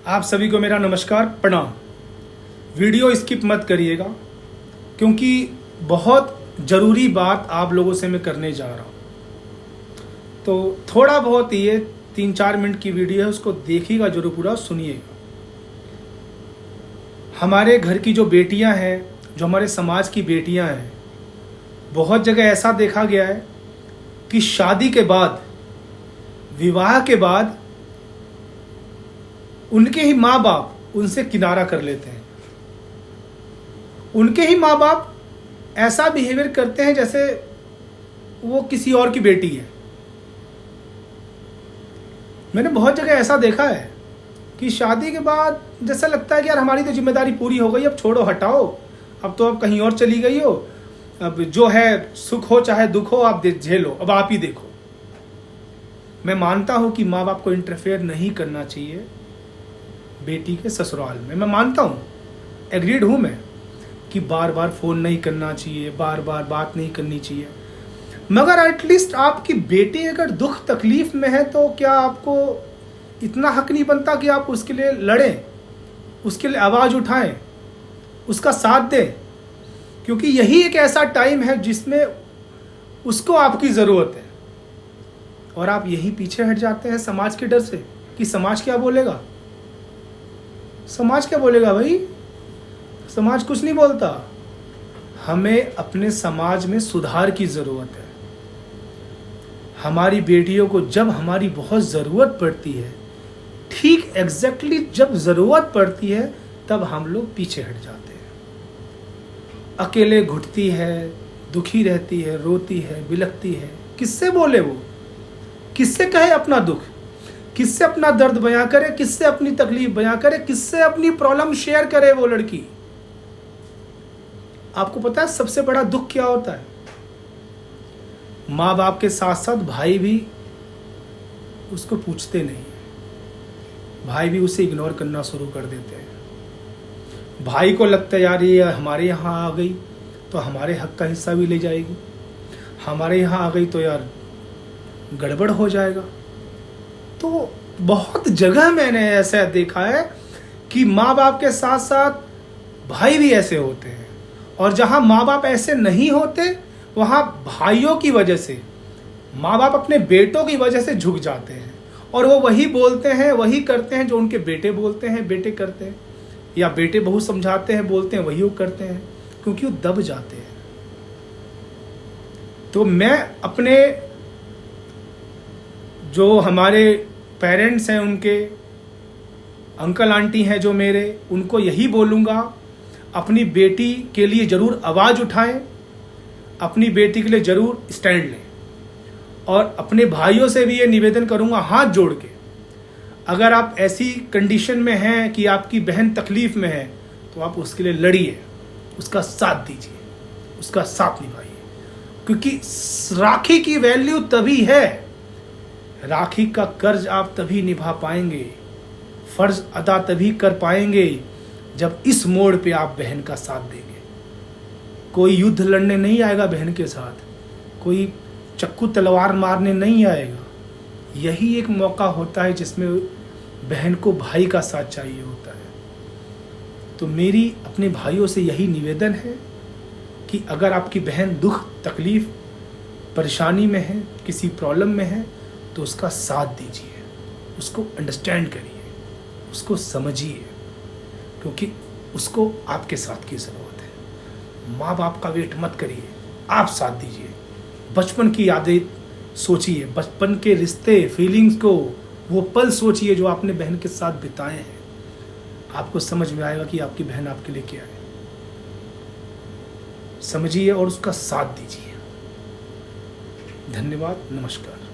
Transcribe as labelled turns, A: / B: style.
A: आप सभी को मेरा नमस्कार प्रणाम। वीडियो स्किप मत करिएगा क्योंकि बहुत ज़रूरी बात आप लोगों से मैं करने जा रहा हूँ। तो थोड़ा बहुत ये 3-4 मिनट की वीडियो है, उसको देखिएगा जरूर, पूरा सुनिएगा। हमारे घर की जो बेटियां हैं, जो हमारे समाज की बेटियां हैं, बहुत जगह ऐसा देखा गया है कि शादी के बाद, विवाह के बाद उनके ही माँ बाप उनसे किनारा कर लेते हैं। उनके ही माँ बाप ऐसा बिहेवियर करते हैं जैसे वो किसी और की बेटी है। मैंने बहुत जगह ऐसा देखा है कि शादी के बाद जैसा लगता है कि यार हमारी तो जिम्मेदारी पूरी हो गई, अब छोड़ो, हटाओ, अब तो अब कहीं और चली गई हो, अब जो है सुख हो चाहे दुख हो आप झेलो, अब आप ही देखो। मैं मानता हूं कि माँ बाप को इंटरफेयर नहीं करना चाहिए बेटी के ससुराल में, मैं मानता हूं, एग्रीड हूं मैं कि बार बार फ़ोन नहीं करना चाहिए, बार बार बात नहीं करनी चाहिए। मगर एटलीस्ट आपकी बेटी अगर दुख तकलीफ में है तो क्या आपको इतना हक नहीं बनता कि आप उसके लिए लड़ें, उसके लिए आवाज़ उठाएं, उसका साथ दें? क्योंकि यही एक ऐसा टाइम है जिसमें उसको आपकी ज़रूरत है और आप यही पीछे हट जाते हैं समाज के डर से कि समाज क्या बोलेगा। समाज क्या बोलेगा भाई? समाज कुछ नहीं बोलता। हमें अपने समाज में सुधार की ज़रूरत है। हमारी बेटियों को जब हमारी बहुत ज़रूरत पड़ती है, ठीक एग्जैक्टली जब ज़रूरत पड़ती है, तब हम लोग पीछे हट जाते हैं। अकेले घुटती है, दुखी रहती है, रोती है, बिलखती है। किससे बोले वो? किससे कहे अपना दुख? किससे अपना दर्द बयां करे? किससे अपनी तकलीफ बयां करे? किससे अपनी प्रॉब्लम शेयर करे वो लड़की? आपको पता है सबसे बड़ा दुख क्या होता है? माँ बाप के साथ साथ भाई भी उसको पूछते नहीं, भाई भी उसे इग्नोर करना शुरू कर देते हैं। भाई को लगता है यार ये हमारे यहाँ आ गई तो हमारे हक का हिस्सा भी ले जाएगी, हमारे यहाँ आ गई तो यार गड़बड़ हो जाएगा। तो बहुत जगह मैंने ऐसा देखा है कि माँ बाप के साथ साथ भाई भी ऐसे होते हैं, और जहाँ माँ बाप ऐसे नहीं होते वहाँ भाइयों की वजह से माँ बाप अपने बेटों की वजह से झुक जाते हैं और वो वही बोलते हैं, वही करते हैं जो उनके बेटे बोलते हैं, बेटे करते हैं, या बेटे बहू समझाते हैं, बोलते हैं, वही वो करते हैं, क्योंकि वो दब जाते हैं। तो मैं अपने जो हमारे पेरेंट्स हैं, उनके अंकल आंटी हैं जो मेरे, उनको यही बोलूँगा, अपनी बेटी के लिए ज़रूर आवाज़ उठाएं, अपनी बेटी के लिए ज़रूर स्टैंड लें। और अपने भाइयों से भी ये निवेदन करूँगा हाथ जोड़ के, अगर आप ऐसी कंडीशन में हैं कि आपकी बहन तकलीफ़ में है तो आप उसके लिए लड़िए, उसका साथ दीजिए, उसका साथ निभाइए। क्योंकि राखी की वैल्यू तभी है, राखी का कर्ज आप तभी निभा पाएंगे, फर्ज अदा तभी कर पाएंगे जब इस मोड़ पे आप बहन का साथ देंगे। कोई युद्ध लड़ने नहीं आएगा बहन के साथ, कोई चक्कू तलवार मारने नहीं आएगा। यही एक मौका होता है जिसमें बहन को भाई का साथ चाहिए होता है। तो मेरी अपने भाइयों से यही निवेदन है कि अगर आपकी बहन दुख तकलीफ परेशानी में है, किसी प्रॉब्लम में है, तो उसका साथ दीजिए, उसको अंडरस्टैंड करिए, उसको समझिए, क्योंकि उसको आपके साथ की ज़रूरत है। माँ बाप का वेट मत करिए, आप साथ दीजिए। बचपन की यादें सोचिए, बचपन के रिश्ते, फीलिंग्स को, वो पल सोचिए जो आपने बहन के साथ बिताए हैं। आपको समझ में आएगा कि आपकी बहन आपके लिए क्या है। समझिए और उसका साथ दीजिए। धन्यवाद, नमस्कार।